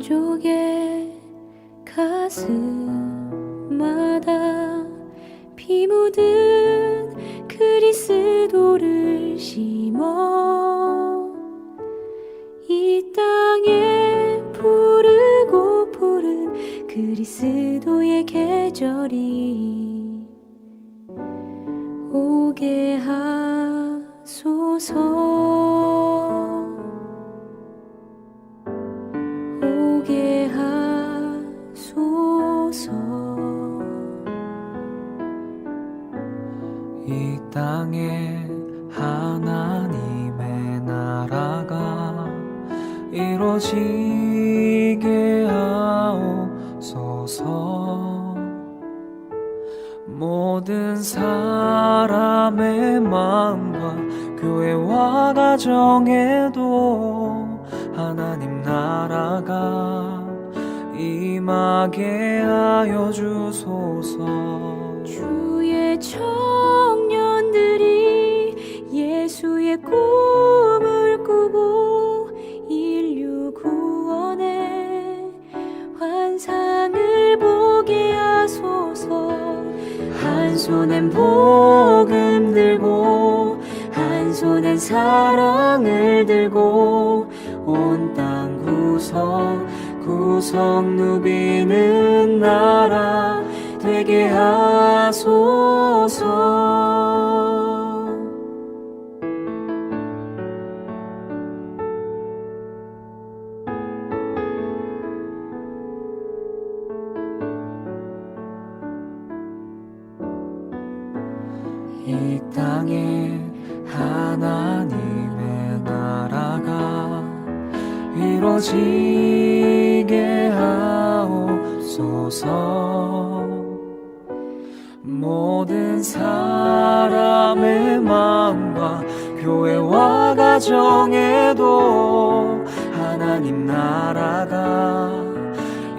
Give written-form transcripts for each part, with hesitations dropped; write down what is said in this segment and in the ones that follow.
민족의 가슴마다 피 묻은 그리스도를 심어 이 땅에 푸르고 푸른 그리스도의 계절이 오게 하소서. 오게 하소서. 이 땅에 하나님의 나라가 이루어지게 하옵소서. 모든 사람의 마음과 교회와 가정에도 하나님 나라가 임하게 하여 주소서. 주의 청년들이 예수의 꿈을 꾸고 인류 구원의 환상을 보게 하소서. 한 손엔 복음 들고 한 손엔 사랑을 들고 온 땅 구석 누비는 나라 되게 하소서. 이 땅에 하나님의 나라가 이루어지게 하옵소서. 모든 사람의 마음과 교회와 가정에도 하나님 나라가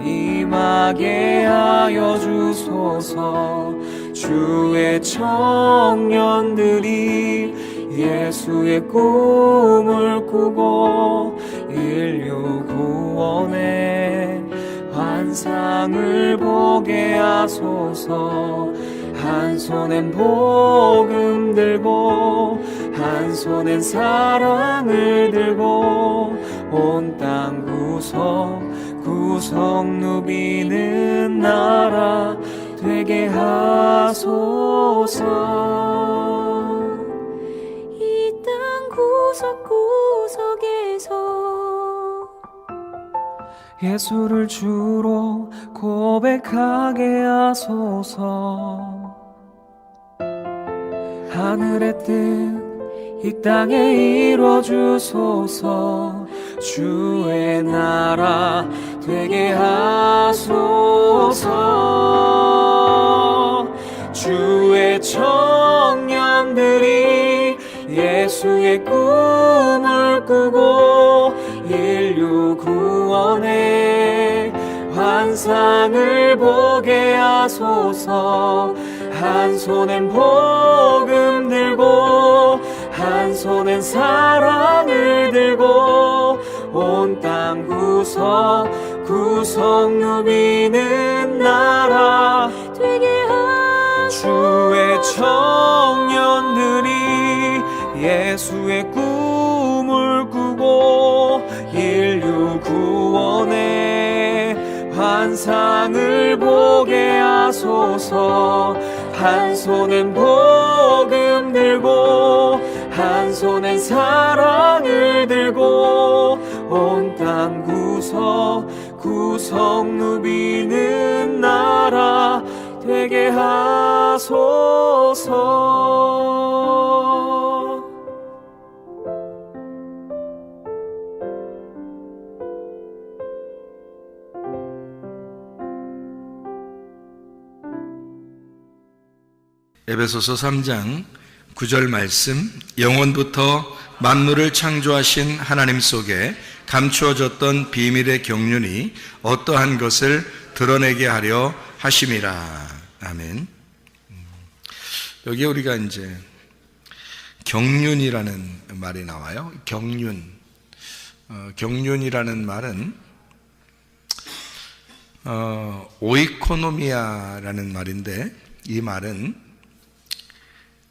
임하게 하여 주소서. 주의 청년들이 예수의 꿈을 꾸고 인류 구원의 환상을 보게 하소서. 한 손엔 복음 들고 한 손엔 사랑을 들고 온 땅 구석 누비는 나라 되게 하소서. 이 땅 구석구석에서 예수를 주로 고백하게 하소서. 하늘의 뜻 이 땅에 이루어 주소서. 주의 나라 되게 하소서. 주의 청년들이 예수의 꿈을 꾸고 인류 구원의 환상을 보게 하소서. 한 손엔 복음 들고 한 손엔 사랑을 들고 온 땅 구석 누비는 나라 되게 주의 청년들이 예수의 꿈을 꾸고 인류 구원의 환상을 보게 하소서. 한 손엔 복음 들고 한 손엔 사랑을 들고 온 땅 구석 누비는 나라 되게 하소서. 에베소서 3장 9절 말씀, 영원부터 만물을 창조하신 하나님 속에 감추어졌던 비밀의 경륜이 어떠한 것을 드러내게 하려 하심이라. 아멘. 여기 우리가 이제 경륜이라는 말이 나와요. 경륜. 경륜이라는 말은 오이코노미아라는 말인데, 이 말은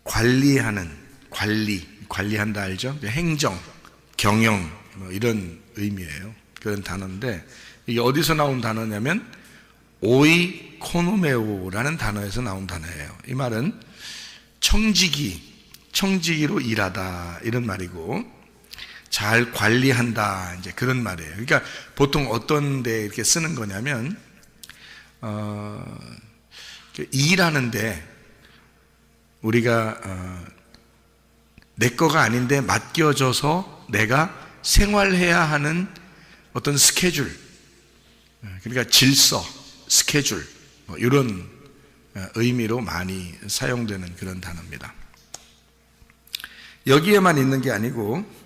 관리한다 알죠? 행정, 경영 뭐 이런 의미예요. 그런 단어인데, 이게 어디서 나온 단어냐면 오이코노메오라는 단어에서 나온 단어예요. 이 말은 청지기로 일하다 이런 말이고, 잘 관리한다 이제 그런 말이에요. 그러니까 보통 어떤 데 이렇게 쓰는 거냐면 일하는데 우리가 내 거가 아닌데 맡겨져서 내가 생활해야 하는 어떤 스케줄, 그러니까 질서, 스케줄 뭐 이런 의미로 많이 사용되는 그런 단어입니다. 여기에만 있는 게 아니고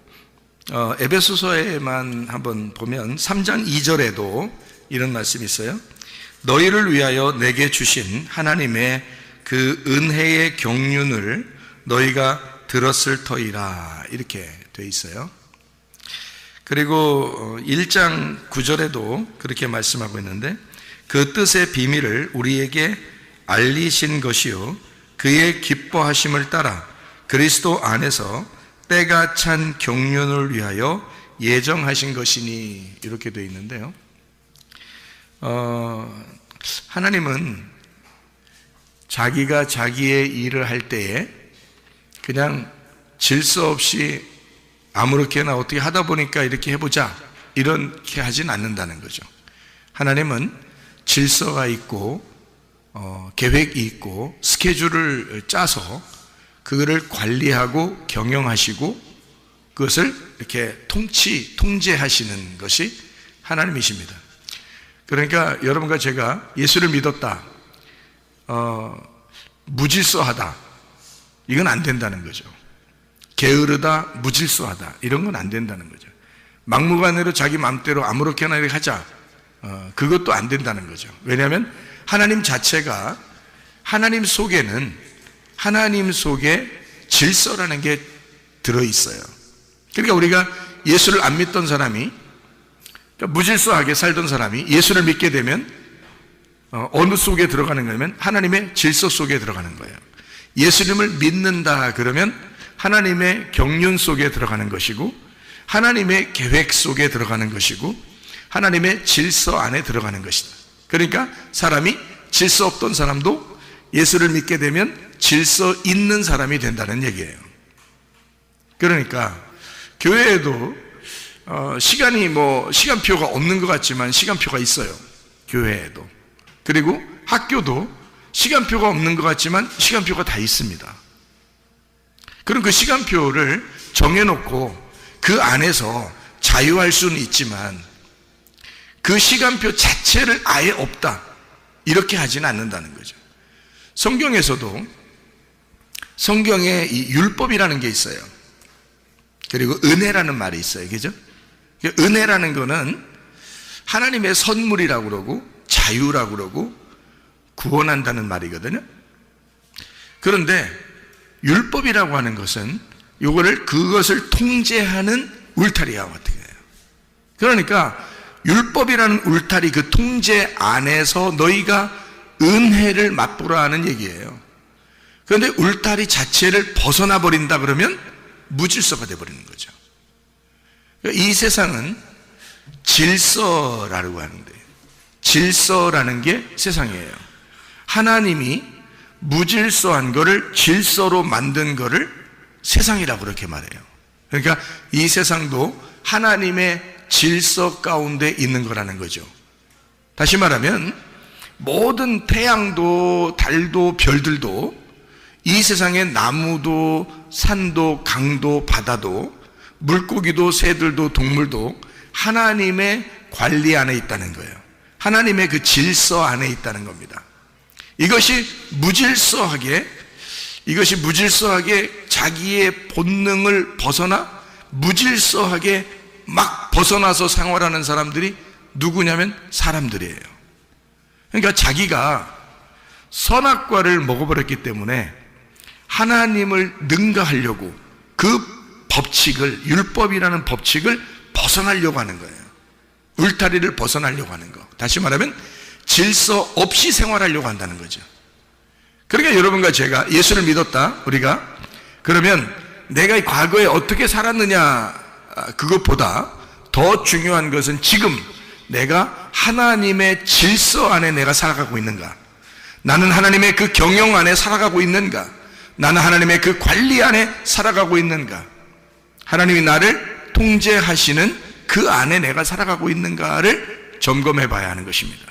에베소서에만 한번 보면 3장 2절에도 이런 말씀이 있어요. 너희를 위하여 내게 주신 하나님의 그 은혜의 경륜을 너희가 들었을 터이라 이렇게 돼 있어요. 그리고 1장 9절에도 그렇게 말씀하고 있는데, 그 뜻의 비밀을 우리에게 알리신 것이요 그의 기뻐하심을 따라 그리스도 안에서 때가 찬 경륜을 위하여 예정하신 것이니 이렇게 되어 있는데요. 하나님은 자기가 자기의 일을 할 때에 그냥 질서 없이 아무렇게나 어떻게 하다 보니까 이렇게 해보자 이렇게 하진 않는다는 거죠. 하나님은 질서가 있고 계획이 있고 스케줄을 짜서 그거를 관리하고 경영하시고 그것을 이렇게 통제하시는 것이 하나님이십니다. 그러니까 여러분과 제가 예수를 믿었다, 무질서하다, 이건 안 된다는 거죠. 게으르다, 무질서하다, 이런 건 안 된다는 거죠. 막무가내로 자기 마음대로 아무렇게나 이렇게 하자, 그것도 안 된다는 거죠. 왜냐하면 하나님 자체가, 하나님 속에는 하나님 속에 질서라는 게 들어있어요. 그러니까 우리가 예수를 안 믿던 사람이, 무질서하게 살던 사람이 예수를 믿게 되면 어느 속에 들어가는 거냐면 하나님의 질서 속에 들어가는 거예요. 예수님을 믿는다 그러면 하나님의 경륜 속에 들어가는 것이고, 하나님의 계획 속에 들어가는 것이고, 하나님의 질서 안에 들어가는 것이다. 그러니까 사람이 질서 없던 사람도 예수를 믿게 되면 질서 있는 사람이 된다는 얘기예요. 그러니까 교회에도 시간표가 없는 것 같지만 시간표가 있어요. 교회에도. 그리고 학교도 시간표가 없는 것 같지만 시간표가 다 있습니다. 그럼 그 시간표를 정해놓고 그 안에서 자유할 수는 있지만 그 시간표 자체를 아예 없다 이렇게 하지는 않는다는 거죠. 성경에서도 성경에 이 율법이라는 게 있어요. 그리고 은혜라는 말이 있어요. 그죠? 은혜라는 거는 하나님의 선물이라고 그러고 자유라고 그러고 구원한다는 말이거든요. 그런데 율법이라고 하는 것은 그것을 통제하는 울타리와 같은 거예요. 그러니까 율법이라는 울타리 그 통제 안에서 너희가 은혜를 맛보라 하는 얘기예요. 그런데 울타리 자체를 벗어나 버린다 그러면 무질서가 되어버리는 거죠. 이 세상은 질서라고 하는데, 질서라는 게 세상이에요. 하나님이 무질서한 거를 질서로 만든 거를 세상이라고 그렇게 말해요. 그러니까 이 세상도 하나님의 질서 가운데 있는 거라는 거죠. 다시 말하면 모든 태양도 달도 별들도 이 세상의 나무도 산도 강도 바다도 물고기도 새들도 동물도 하나님의 관리 안에 있다는 거예요. 하나님의 그 질서 안에 있다는 겁니다. 이것이 무질서하게 자기의 본능을 벗어나 무질서하게 막 벗어나서 생활하는 사람들이 누구냐면 사람들이에요. 그러니까 자기가 선악과를 먹어버렸기 때문에 하나님을 능가하려고 그 법칙을, 율법이라는 법칙을 벗어나려고 하는 거예요. 울타리를 벗어나려고 하는 거. 다시 말하면 질서 없이 생활하려고 한다는 거죠. 그러니까 여러분과 제가 예수를 믿었다, 우리가. 그러면 내가 과거에 어떻게 살았느냐, 그것보다 더 중요한 것은 지금 내가 하나님의 질서 안에 내가 살아가고 있는가? 나는 하나님의 그 경영 안에 살아가고 있는가? 나는 하나님의 그 관리 안에 살아가고 있는가? 하나님이 나를 통제하시는 그 안에 내가 살아가고 있는가를 점검해 봐야 하는 것입니다.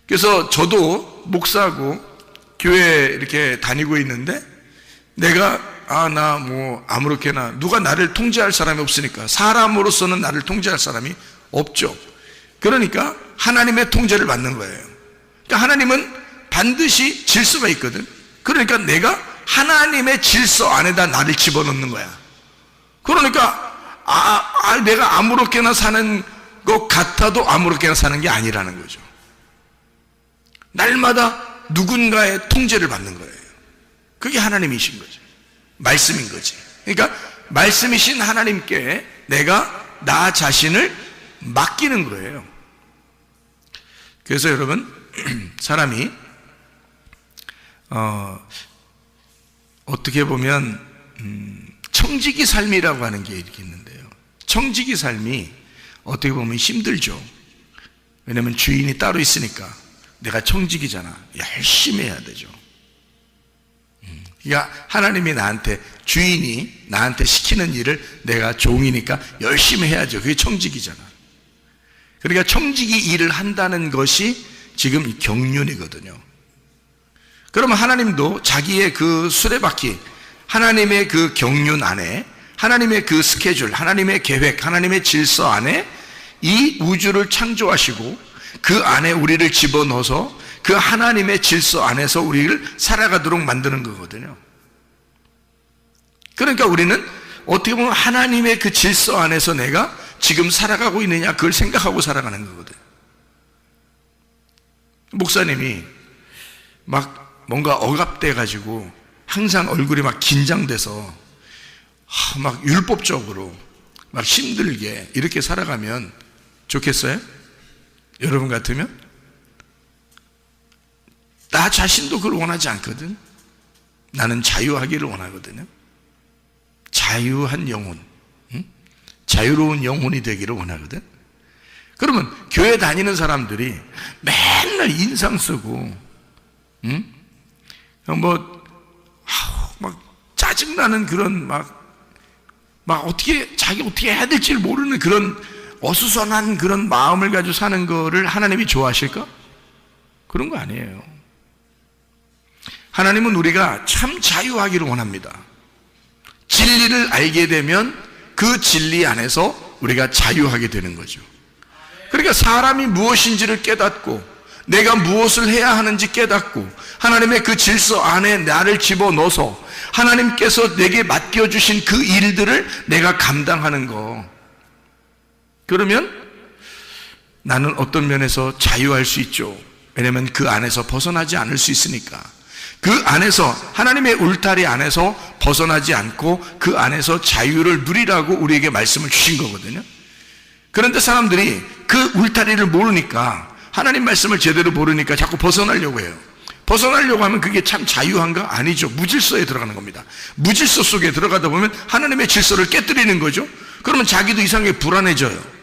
그래서 저도 목사하고 교회 이렇게 다니고 있는데 내가 나 뭐 아무렇게나 누가 나를 통제할 사람이 없으니까, 사람으로서는 나를 통제할 사람이 없죠. 그러니까 하나님의 통제를 받는 거예요. 그러니까 하나님은 반드시 질서가 있거든. 그러니까 내가 하나님의 질서 안에다 나를 집어넣는 거야. 그러니까 내가 아무렇게나 사는 것 같아도 아무렇게나 사는 게 아니라는 거죠. 날마다 누군가의 통제를 받는 거예요. 그게 하나님이신 거죠. 말씀인 거지. 그러니까 말씀이신 하나님께 내가 나 자신을 맡기는 거예요. 그래서 여러분, 사람이 어떻게 보면 청지기 삶이라고 하는 게 이렇게 있는데요. 청지기 삶이 어떻게 보면 힘들죠. 왜냐하면 주인이 따로 있으니까. 내가 청지기잖아. 열심히 해야 되죠. 그러니까 하나님이 나한테, 주인이 나한테 시키는 일을 내가 종이니까 열심히 해야죠. 그게 청지기잖아. 그러니까 청지기 일을 한다는 것이 지금 경륜이거든요. 그러면 하나님도 자기의 그 수레바퀴, 하나님의 그 경륜 안에, 하나님의 그 스케줄, 하나님의 계획, 하나님의 질서 안에 이 우주를 창조하시고 그 안에 우리를 집어넣어서 그 하나님의 질서 안에서 우리를 살아가도록 만드는 거거든요. 그러니까 우리는 어떻게 보면 하나님의 그 질서 안에서 내가 지금 살아가고 있느냐, 그걸 생각하고 살아가는 거거든요. 목사님이 막 뭔가 억압돼 가지고 항상 얼굴이 막 긴장돼서 막 율법적으로 막 힘들게 이렇게 살아가면 좋겠어요? 여러분 같으면? 나 자신도 그걸 원하지 않거든. 나는 자유하기를 원하거든요. 자유한 영혼, 자유로운 영혼이 되기를 원하거든. 그러면 교회 다니는 사람들이 맨날 인상 쓰고 막 짜증나는 그런 막 자기 어떻게 해야 될지 모르는 그런 어수선한 그런 마음을 가지고 사는 거를 하나님이 좋아하실까? 그런 거 아니에요. 하나님은 우리가 참 자유하기를 원합니다. 진리를 알게 되면 그 진리 안에서 우리가 자유하게 되는 거죠. 그러니까 사람이 무엇인지를 깨닫고 내가 무엇을 해야 하는지 깨닫고 하나님의 그 질서 안에 나를 집어넣어서 하나님께서 내게 맡겨주신 그 일들을 내가 감당하는 거. 그러면 나는 어떤 면에서 자유할 수 있죠. 왜냐하면 그 안에서 벗어나지 않을 수 있으니까. 그 안에서 하나님의 울타리 안에서 벗어나지 않고 그 안에서 자유를 누리라고 우리에게 말씀을 주신 거거든요. 그런데 사람들이 그 울타리를 모르니까, 하나님 말씀을 제대로 모르니까 자꾸 벗어나려고 해요. 벗어나려고 하면 그게 참 자유한가? 아니죠. 무질서에 들어가는 겁니다. 무질서 속에 들어가다 보면 하나님의 질서를 깨뜨리는 거죠. 그러면 자기도 이상하게 불안해져요.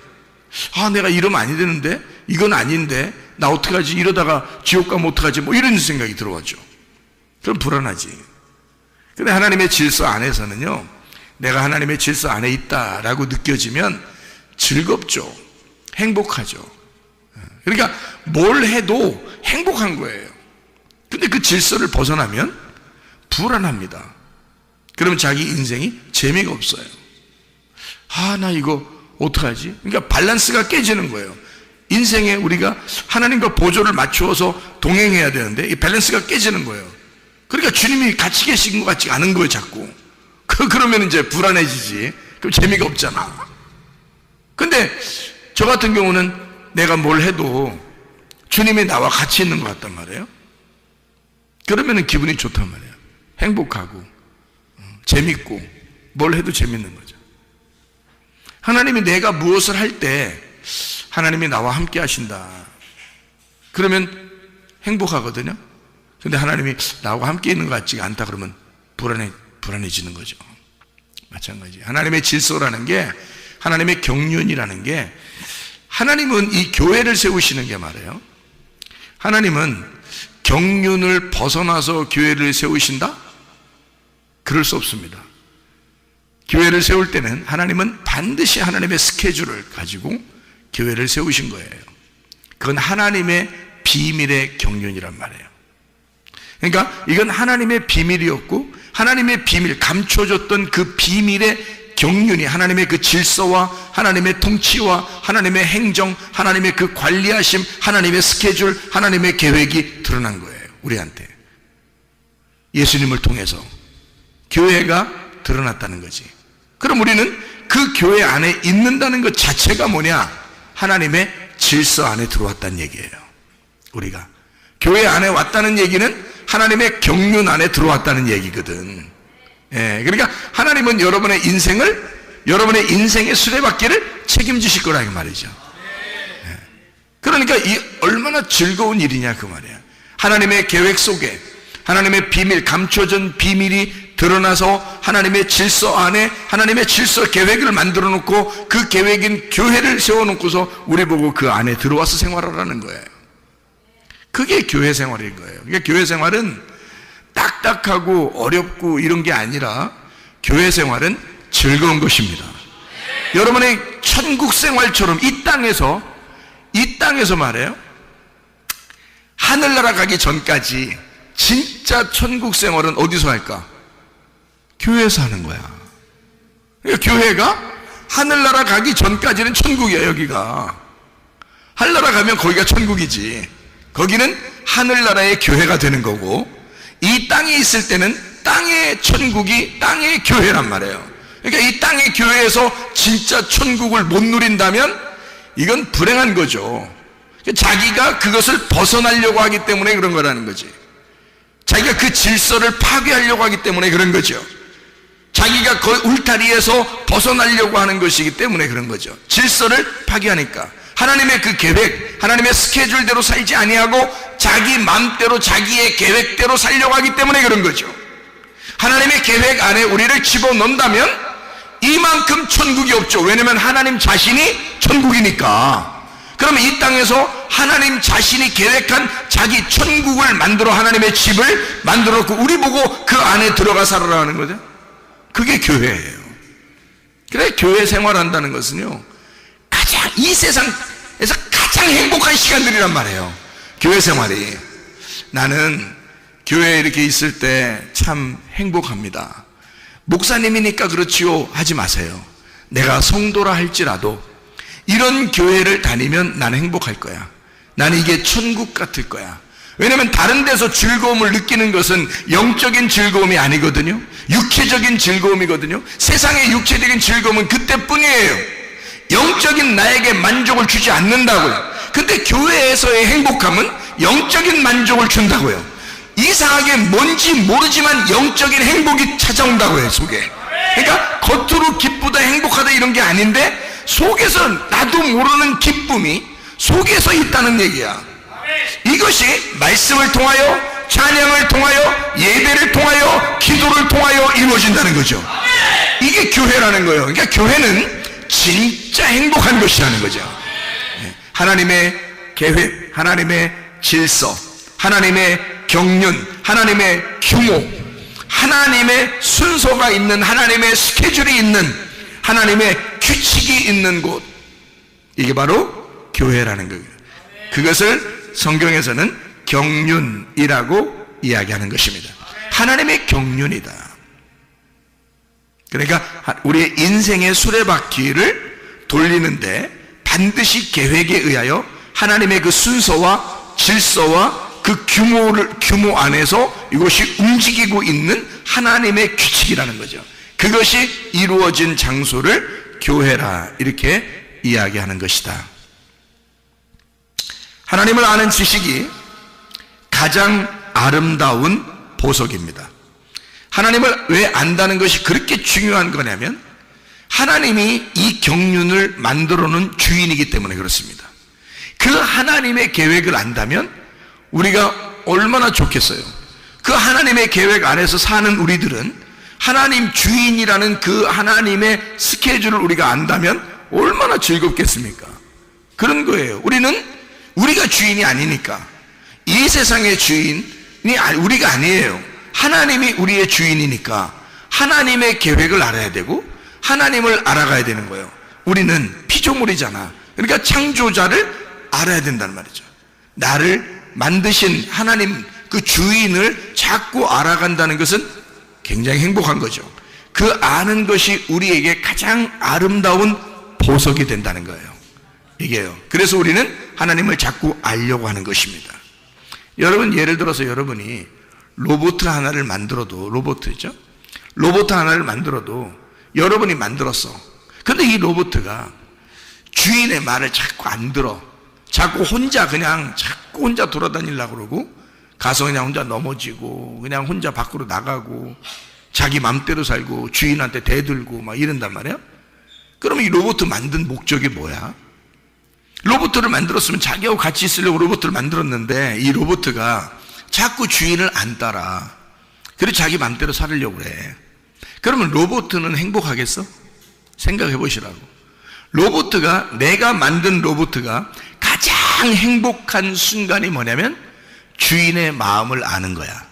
내가 이러면 아니 되는데, 이건 아닌데, 나 어떡하지? 이러다가 지옥 가면 어떡하지? 뭐 이런 생각이 들어왔죠. 그럼 불안하지. 근데 하나님의 질서 안에서는요, 내가 하나님의 질서 안에 있다라고 느껴지면 즐겁죠. 행복하죠. 그러니까 뭘 해도 행복한 거예요. 근데 그 질서를 벗어나면 불안합니다. 그러면 자기 인생이 재미가 없어요. 나 이거 어떡하지? 그러니까 밸런스가 깨지는 거예요. 인생에 우리가 하나님과 보조를 맞추어서 동행해야 되는데 이 밸런스가 깨지는 거예요. 그러니까 주님이 같이 계신 것 같지 않은 거예요, 자꾸. 그러면 이제 불안해지지. 그럼 재미가 없잖아. 근데 저 같은 경우는 내가 뭘 해도 주님이 나와 같이 있는 것 같단 말이에요. 그러면 기분이 좋단 말이에요. 행복하고 재밌고 뭘 해도 재밌는 거죠. 하나님이 내가 무엇을 할 때 하나님이 나와 함께 하신다. 그러면 행복하거든요. 근데 하나님이 나와 함께 있는 것 같지가 않다 그러면 불안해지는 거죠. 마찬가지. 하나님의 질서라는 게, 하나님의 경륜이라는 게, 하나님은 이 교회를 세우시는 게 말이에요. 하나님은 경륜을 벗어나서 교회를 세우신다? 그럴 수 없습니다. 교회를 세울 때는 하나님은 반드시 하나님의 스케줄을 가지고 교회를 세우신 거예요. 그건 하나님의 비밀의 경륜이란 말이에요. 그러니까 이건 하나님의 비밀이었고, 하나님의 비밀, 감춰졌던 그 비밀의 경륜이 하나님의 그 질서와 하나님의 통치와 하나님의 행정, 하나님의 그 관리하심, 하나님의 스케줄, 하나님의 계획이 드러난 거예요. 우리한테. 예수님을 통해서 교회가 드러났다는 거지. 그럼 우리는 그 교회 안에 있는다는 것 자체가 뭐냐? 하나님의 질서 안에 들어왔다는 얘기예요. 우리가 교회 안에 왔다는 얘기는 하나님의 경륜 안에 들어왔다는 얘기거든. 예, 그러니까 하나님은 여러분의 인생의 수레바퀴를 책임지실 거라 이 말이죠. 예. 그러니까 이 얼마나 즐거운 일이냐 그 말이야. 하나님의 계획 속에 하나님의 비밀, 감춰진 비밀이 드러나서 하나님의 질서 안에 하나님의 질서 계획을 만들어 놓고 그 계획인 교회를 세워놓고서 우리 보고 그 안에 들어와서 생활하라는 거예요. 그게 교회 생활인 거예요. 그러니까 교회 생활은 딱딱하고 어렵고 이런 게 아니라 교회 생활은 즐거운 것입니다. 여러분의 천국 생활처럼 이 땅에서 말해요. 하늘나라 가기 전까지 진짜 천국 생활은 어디서 할까? 교회에서 하는 거야. 그러니까 교회가 하늘나라 가기 전까지는 천국이야. 여기가 하늘나라 가면 거기가 천국이지. 거기는 하늘나라의 교회가 되는 거고, 이 땅에 있을 때는 땅의 천국이 땅의 교회란 말이에요. 그러니까 이 땅의 교회에서 진짜 천국을 못 누린다면 이건 불행한 거죠. 자기가 그것을 벗어나려고 하기 때문에 그런 거라는 거지. 자기가 그 질서를 파괴하려고 하기 때문에 그런 거죠. 자기가 그 울타리에서 벗어나려고 하는 것이기 때문에 그런 거죠. 질서를 파괴하니까. 하나님의 그 계획, 하나님의 스케줄대로 살지 아니하고 자기 마음대로 자기의 계획대로 살려고 하기 때문에 그런 거죠. 하나님의 계획 안에 우리를 집어넣는다면 이만큼 천국이 없죠. 왜냐하면 하나님 자신이 천국이니까. 그러면 이 땅에서 하나님 자신이 계획한 자기 천국을 만들어 하나님의 집을 만들어 놓고 우리 보고 그 안에 들어가 살아라는 거죠. 그게 교회예요. 그래, 교회 생활한다는 것은요, 가장 이 세상에서 가장 행복한 시간들이란 말이에요. 교회 생활이. 나는 교회에 이렇게 있을 때 참 행복합니다. 목사님이니까 그렇지요 하지 마세요. 내가 성도라 할지라도 이런 교회를 다니면 나는 행복할 거야. 나는 이게 천국 같을 거야. 왜냐하면 다른 데서 즐거움을 느끼는 것은 영적인 즐거움이 아니거든요. 육체적인 즐거움이거든요. 세상의 육체적인 즐거움은 그때뿐이에요. 영적인 나에게 만족을 주지 않는다고요. 근데 교회에서의 행복함은 영적인 만족을 준다고요. 이상하게 뭔지 모르지만 영적인 행복이 찾아온다고요, 속에. 그러니까 겉으로 기쁘다 행복하다 이런 게 아닌데 속에서 나도 모르는 기쁨이 속에서 있다는 얘기야. 이것이 말씀을 통하여, 찬양을 통하여, 예배를 통하여, 기도를 통하여 이루어진다는 거죠. 이게 교회라는 거예요. 그러니까 교회는 진짜 행복한 것이라는 거죠. 하나님의 계획, 하나님의 질서, 하나님의 경륜, 하나님의 규모, 하나님의 순서가 있는, 하나님의 스케줄이 있는, 하나님의 규칙이 있는 곳, 이게 바로 교회라는 거예요. 그것을 성경에서는 경륜이라고 이야기하는 것입니다. 하나님의 경륜이다. 그러니까 우리의 인생의 수레바퀴를 돌리는데 반드시 계획에 의하여 하나님의 그 순서와 질서와 그 규모 안에서 이것이 움직이고 있는 하나님의 규칙이라는 거죠. 그것이 이루어진 장소를 교회라 이렇게 이야기하는 것이다. 하나님을 아는 지식이 가장 아름다운 보석입니다. 하나님을 왜 안다는 것이 그렇게 중요한 거냐면 하나님이 이 경륜을 만들어 놓은 주인이기 때문에 그렇습니다. 그 하나님의 계획을 안다면 우리가 얼마나 좋겠어요. 그 하나님의 계획 안에서 사는 우리들은 하나님 주인이라는 그 하나님의 스케줄을 우리가 안다면 얼마나 즐겁겠습니까? 그런 거예요. 우리는 우리가 주인이 아니니까. 이 세상의 주인이 우리가 아니에요. 하나님이 우리의 주인이니까 하나님의 계획을 알아야 되고 하나님을 알아가야 되는 거예요. 우리는 피조물이잖아. 그러니까 창조자를 알아야 된다는 말이죠. 나를 만드신 하나님 그 주인을 자꾸 알아간다는 것은 굉장히 행복한 거죠. 그 아는 것이 우리에게 가장 아름다운 보석이 된다는 거예요. 이게요. 그래서 우리는 하나님을 자꾸 알려고 하는 것입니다. 여러분, 예를 들어서 여러분이 로봇 하나를 만들어도, 로봇 하나를 만들어도 여러분이 만들었어. 근데 이 로봇가 주인의 말을 자꾸 안 들어. 자꾸 혼자 돌아다니려고 그러고 가서 그냥 혼자 넘어지고 그냥 혼자 밖으로 나가고 자기 맘대로 살고 주인한테 대들고 막 이런단 말이야. 그러면 이 로봇 만든 목적이 뭐야? 로봇을 만들었으면 자기하고 같이 있으려고 로봇을 만들었는데 이 로봇가 자꾸 주인을 안 따라. 그래서 자기 맘대로 살으려고 그래. 그러면 로봇은 행복하겠어? 생각해 보시라고. 내가 만든 로봇가 가장 행복한 순간이 뭐냐면 주인의 마음을 아는 거야.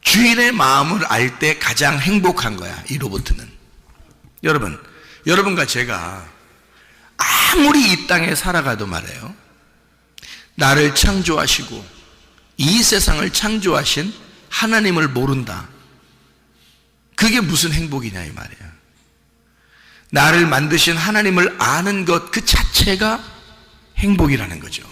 주인의 마음을 알 때 가장 행복한 거야, 이 로봇은. 여러분과 제가 아무리 이 땅에 살아가도 말이에요, 나를 창조하시고 이 세상을 창조하신 하나님을 모른다. 그게 무슨 행복이냐 이 말이에요. 나를 만드신 하나님을 아는 것 그 자체가 행복이라는 거죠.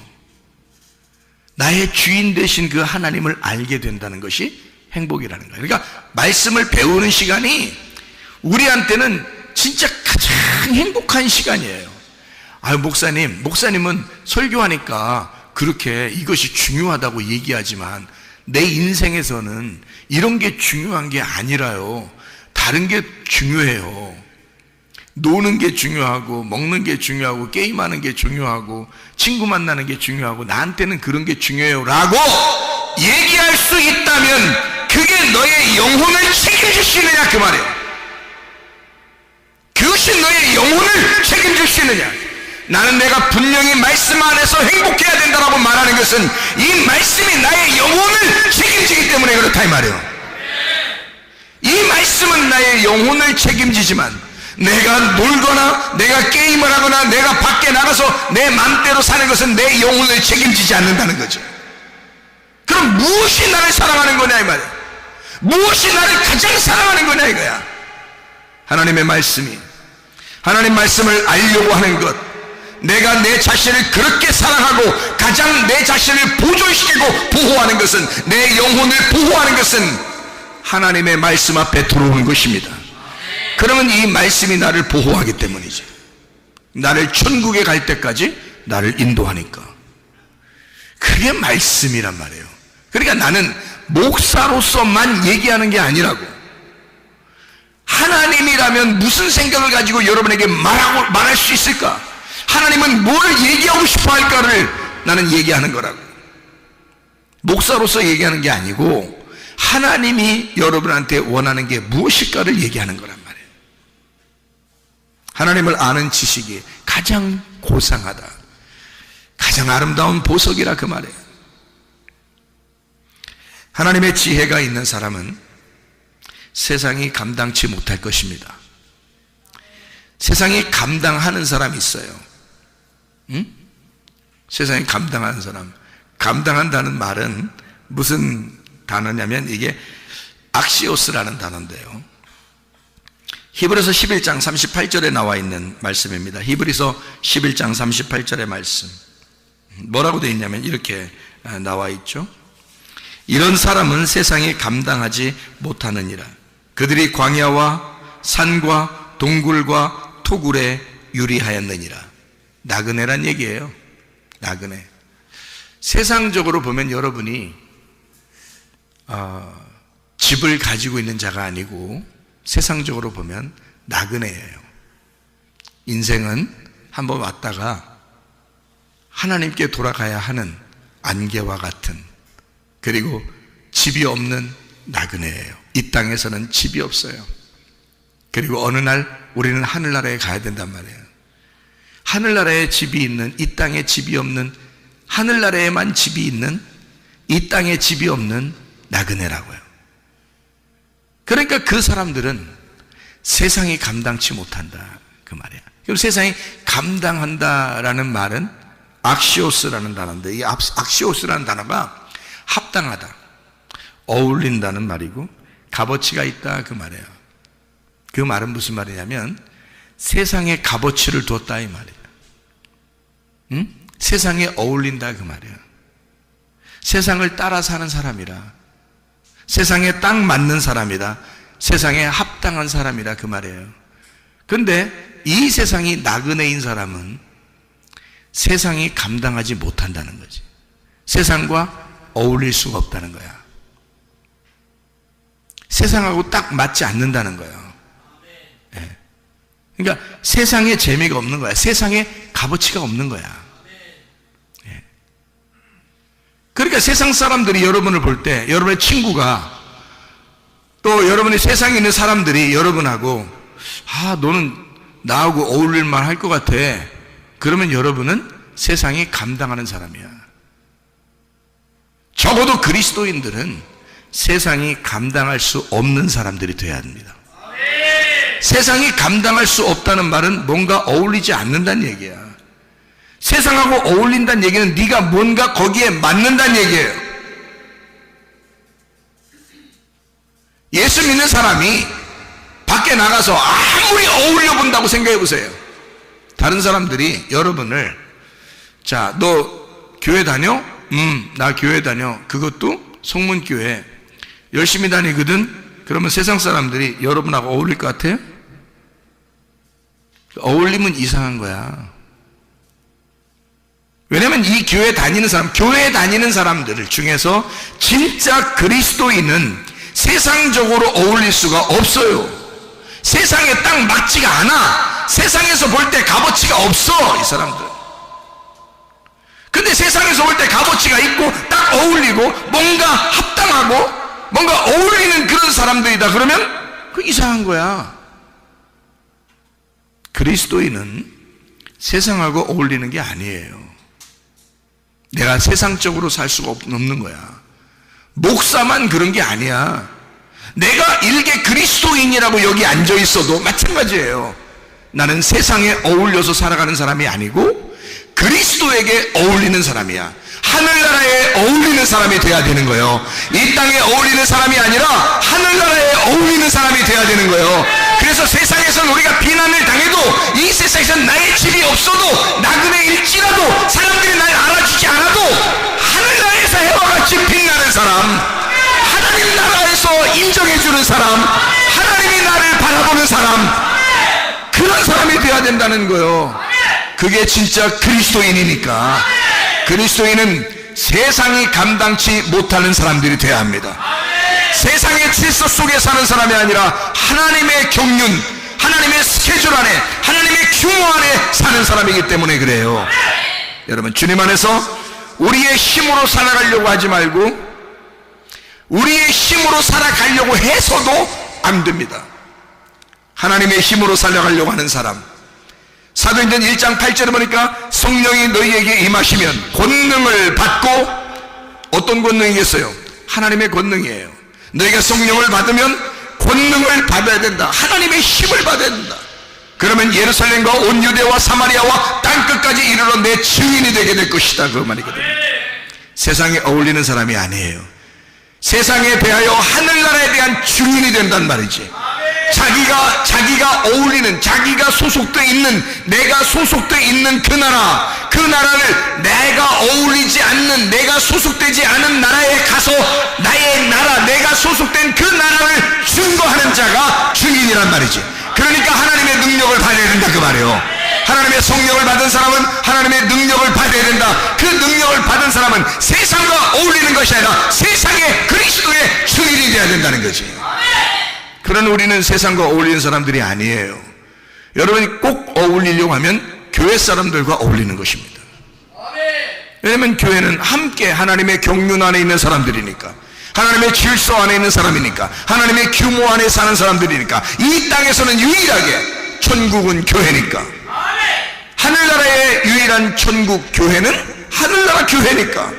나의 주인 되신 그 하나님을 알게 된다는 것이 행복이라는 거예요. 그러니까 말씀을 배우는 시간이 우리한테는 진짜 가장 행복한 시간이에요. 목사님은 설교하니까 그렇게 이것이 중요하다고 얘기하지만 내 인생에서는 이런 게 중요한 게 아니라요. 다른 게 중요해요. 노는 게 중요하고 먹는 게 중요하고 게임하는 게 중요하고 친구 만나는 게 중요하고 나한테는 그런 게 중요해요 라고 얘기할 수 있다면 그게 너의 영혼을 책임질 수 있느냐 그 말이에요. 그것이 너의 영혼을 책임질 수 있느냐. 나는 내가 분명히 말씀 안에서 행복해야 된다라고 말하는 것은 이 말씀이 나의 영혼을 책임지기 때문에 그렇다 이 말이에요. 이 말씀은 나의 영혼을 책임지지만 내가 놀거나 내가 게임을 하거나 내가 밖에 나가서 내 맘대로 사는 것은 내 영혼을 책임지지 않는다는 거죠. 그럼 무엇이 나를 사랑하는 거냐 이 말이야. 무엇이 나를 가장 사랑하는 거냐 이거야. 하나님의 말씀이, 하나님 말씀을 알려고 하는 것, 내가 내 자신을 그렇게 사랑하고 가장 내 자신을 보존시키고 보호하는 것은, 내 영혼을 보호하는 것은 하나님의 말씀 앞에 들어오는 것입니다. 그러면 이 말씀이 나를 보호하기 때문이죠. 나를 천국에 갈 때까지 나를 인도하니까. 그게 말씀이란 말이에요. 그러니까 나는 목사로서만 얘기하는 게 아니라고. 하나님이라면 무슨 생각을 가지고 여러분에게 말할 수 있을까? 하나님은 뭘 얘기하고 싶어 할까를 나는 얘기하는 거라고. 목사로서 얘기하는 게 아니고 하나님이 여러분한테 원하는 게 무엇일까를 얘기하는 거란 말이에요. 하나님을 아는 지식이 가장 고상하다, 가장 아름다운 보석이라 그 말이에요. 하나님의 지혜가 있는 사람은 세상이 감당치 못할 것입니다. 세상이 감당하는 사람이 있어요. 세상이 감당하는 사람. 감당한다는 말은 무슨 단어냐면 이게 악시오스라는 단어인데요. 히브리서 11장 38절에 나와 있는 말씀입니다. 히브리서 11장 38절의 말씀. 뭐라고 되어 있냐면 이렇게 나와 있죠. 이런 사람은 세상이 감당하지 못하느니라. 그들이 광야와 산과 동굴과 토굴에 유리하였느니라. 나그네란 얘기예요. 나그네. 세상적으로 보면 여러분이 집을 가지고 있는 자가 아니고 세상적으로 보면 나그네예요. 인생은 한번 왔다가 하나님께 돌아가야 하는 안개와 같은, 그리고 집이 없는 나그네예요. 이 땅에서는 집이 없어요. 그리고 어느 날 우리는 하늘나라에 가야 된단 말이에요. 하늘나라에 집이 있는, 이 땅에 집이 없는, 하늘나라에만 집이 있는, 이 땅에 집이 없는 나그네라고요. 그러니까 그 사람들은 세상이 감당치 못한다, 그 말이야. 그럼 세상이 감당한다라는 말은 악시오스라는 단어인데, 이 악시오스라는 단어가 합당하다, 어울린다는 말이고 값어치가 있다, 그 말이에요. 그 말은 무슨 말이냐면 세상에 값어치를 뒀다, 이 말이에요. 응? 세상에 어울린다, 그 말이에요. 세상을 따라 사는 사람이라, 세상에 딱 맞는 사람이다, 세상에 합당한 사람이라, 그 말이에요. 근데 이 세상이 나그네인 사람은 세상이 감당하지 못한다는 거지. 세상과 어울릴 수가 없다는 거야. 세상하고 딱 맞지 않는다는 거예요. 예. 그러니까 세상에 재미가 없는 거야. 세상에 값어치가 없는 거야. 예. 그러니까 세상 사람들이 여러분을 볼 때, 여러분의 친구가, 또 여러분의 세상에 있는 사람들이 여러분하고 너는 나하고 어울릴 만 할 것 같아, 그러면 여러분은 세상이 감당하는 사람이야. 적어도 그리스도인들은 세상이 감당할 수 없는 사람들이 돼야 합니다. 세상이 감당할 수 없다는 말은 뭔가 어울리지 않는다는 얘기야. 세상하고 어울린다는 얘기는 네가 뭔가 거기에 맞는다는 얘기예요. 예수 믿는 사람이 밖에 나가서 아무리 어울려 본다고 생각해 보세요. 다른 사람들이 여러분을, 자, 너 교회 다녀? 나 교회 다녀. 그것도 성문교회 열심히 다니거든. 그러면 세상 사람들이 여러분하고 어울릴 것 같아요? 어울리면 이상한 거야. 왜냐면 이 교회 다니는 사람들 중에서 진짜 그리스도인은 세상적으로 어울릴 수가 없어요. 세상에 딱 맞지가 않아. 세상에서 볼 때 값어치가 없어, 이 사람들. 근데 세상에서 볼 때 값어치가 있고 딱 어울리고 뭔가 합당하고 뭔가 어울리는 그런 사람들이다 그러면 그 이상한 거야. 그리스도인은 세상하고 어울리는 게 아니에요. 내가 세상적으로 살 수가 없는 거야. 목사만 그런 게 아니야. 내가 일개 그리스도인이라고 여기 앉아 있어도 마찬가지예요. 나는 세상에 어울려서 살아가는 사람이 아니고 그리스도에게 어울리는 사람이야. 하늘나라에 어울리는 사람이 돼야 되는 거예요. 이 땅에 어울리는 사람이 아니라 하늘나라에 어울리는 사람이 돼야 되는 거예요. 그래서 세상에서는 우리가 비난을 당해도, 이 세상에서는 나의 집이 없어도, 나그네일지라도, 사람들이 날 알아주지 않아도 하늘나라에서 해와 같이 빛나는 사람, 하나님 나라에서 인정해주는 사람, 하나님이 나를 바라보는 사람, 그런 사람이 돼야 된다는 거예요. 그게 진짜 그리스도인이니까. 그리스도인은 세상이 감당치 못하는 사람들이 돼야 합니다. 세상의 질서 속에 사는 사람이 아니라 하나님의 경륜, 하나님의 스케줄 안에, 하나님의 규모 안에 사는 사람이기 때문에 그래요. 여러분, 주님 안에서 우리의 힘으로 살아가려고 하지 말고 우리의 힘으로 살아가려고 해서도 안 됩니다. 하나님의 힘으로 살아가려고 하는 사람, 사도행전 1장 8절에 보니까 성령이 너희에게 임하시면 권능을 받고, 어떤 권능이겠어요? 하나님의 권능이에요. 너희가 성령을 받으면 권능을 받아야 된다. 하나님의 힘을 받아야 된다. 그러면 예루살렘과 온 유대와 사마리아와 땅끝까지 이르러 내 증인이 되게 될 것이다, 그 말이거든요. 세상에 어울리는 사람이 아니에요. 세상에 대하여 하늘나라에 대한 증인이 된단 말이지. 자기가 어울리는, 자기가 소속되어 있는, 내가 소속되어 있는 그 나라를 내가 어울리지 않는, 내가 소속되지 않은 나라에 가서 나의 나라, 내가 소속된 그 나라를 증거하는 자가 증인이란 말이지. 그러니까 하나님의 능력을 받아야 된다, 그 말이에요. 하나님의 성령을 받은 사람은 하나님의 능력을 받아야 된다. 그 능력을 받은 사람은 세상과 어울리는 것이 아니라 세상의 그리스도의 증인이 되어야 된다는 거지. 그러나 우리는 세상과 어울리는 사람들이 아니에요. 여러분이 꼭 어울리려고 하면 교회 사람들과 어울리는 것입니다. 왜냐하면 교회는 함께 하나님의 경륜 안에 있는 사람들이니까, 하나님의 질서 안에 있는 사람이니까, 하나님의 규모 안에 사는 사람들이니까, 이 땅에서는 유일하게 천국은 교회니까, 하늘나라의 유일한 천국 교회는 하늘나라 교회니까,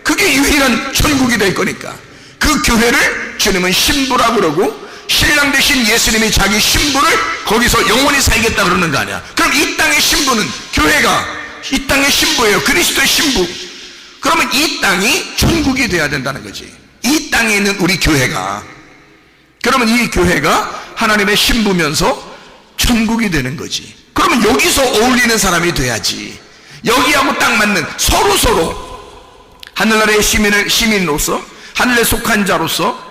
그게 유일한 천국이 될 거니까, 그 교회를 주님은 신부라고 그러고, 신랑 되신 예수님이 자기 신부를 거기서 영원히 살겠다 그러는 거 아니야. 그럼 이 땅의 신부는, 교회가 이 땅의 신부예요. 그리스도의 신부. 그러면 이 땅이 천국이 돼야 된다는 거지. 이 땅에 있는 우리 교회가. 그러면 이 교회가 하나님의 신부면서 천국이 되는 거지. 그러면 여기서 어울리는 사람이 돼야지. 여기하고 딱 맞는, 서로 하늘나라의 시민으로서, 하늘에 속한 자로서,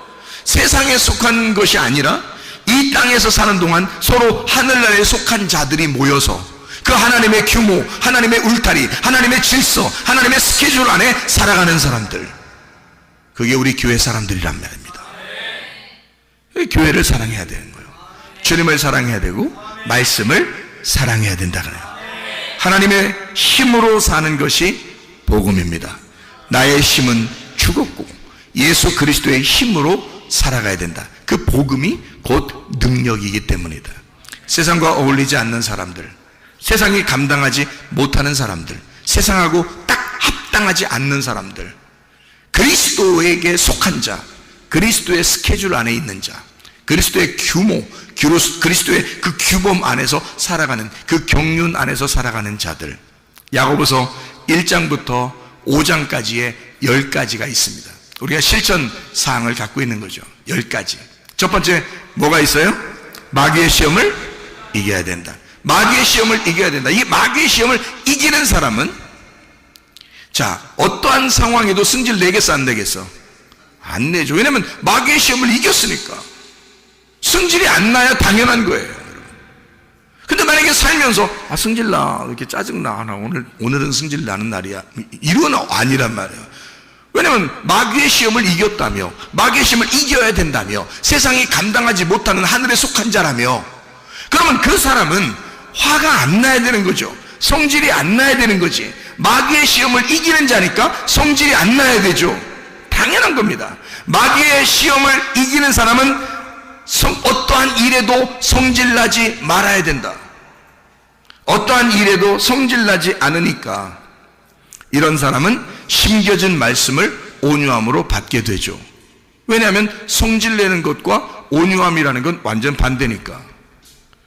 세상에 속한 것이 아니라 이 땅에서 사는 동안 서로 하늘나라에 속한 자들이 모여서 그 하나님의 규모, 하나님의 울타리, 하나님의 질서, 하나님의 스케줄 안에 살아가는 사람들, 그게 우리 교회 사람들이란 말입니다. 교회를 사랑해야 되는 거예요. 주님을 사랑해야 되고 말씀을 사랑해야 된다 그래요. 하나님의 힘으로 사는 것이 복음입니다. 나의 힘은 죽었고 예수 그리스도의 힘으로 살아가야 된다. 그 복음이 곧 능력이기 때문이다. 세상과 어울리지 않는 사람들, 세상이 감당하지 못하는 사람들, 세상하고 딱 합당하지 않는 사람들, 그리스도에게 속한 자, 그리스도의 스케줄 안에 있는 자, 그리스도의 규모, 그리스도의 그 규범 안에서 살아가는, 그 경륜 안에서 살아가는 자들, 야고보서 1장부터 5장까지의 10가지가 있습니다. 우리가 실천 사항을 갖고 있는 거죠. 10가지. 첫 번째 뭐가 있어요? 마귀의 시험을 이겨야 된다. 마귀의 시험을 이겨야 된다. 이 마귀의 시험을 이기는 사람은, 자, 어떠한 상황에도 승질 내겠어 안 내겠어? 안 내죠. 왜냐면 마귀의 시험을 이겼으니까. 승질이 안 나야 당연한 거예요. 근데 만약에 살면서 승질 나, 이렇게 짜증 나, 오늘은 승질 나는 날이야, 이건 아니란 말이에요. 왜냐면 마귀의 시험을 이겼다며, 마귀의 시험을 이겨야 된다며, 세상이 감당하지 못하는 하늘에 속한 자라며, 그러면 그 사람은 화가 안 나야 되는 거죠. 성질이 안 나야 되는 거지. 마귀의 시험을 이기는 자니까 성질이 안 나야 되죠. 당연한 겁니다. 마귀의 시험을 이기는 사람은 어떠한 일에도 성질나지 말아야 된다. 어떠한 일에도 성질나지 않으니까 이런 사람은 심겨진 말씀을 온유함으로 받게 되죠. 왜냐하면 성질내는 것과 온유함이라는 건 완전 반대니까.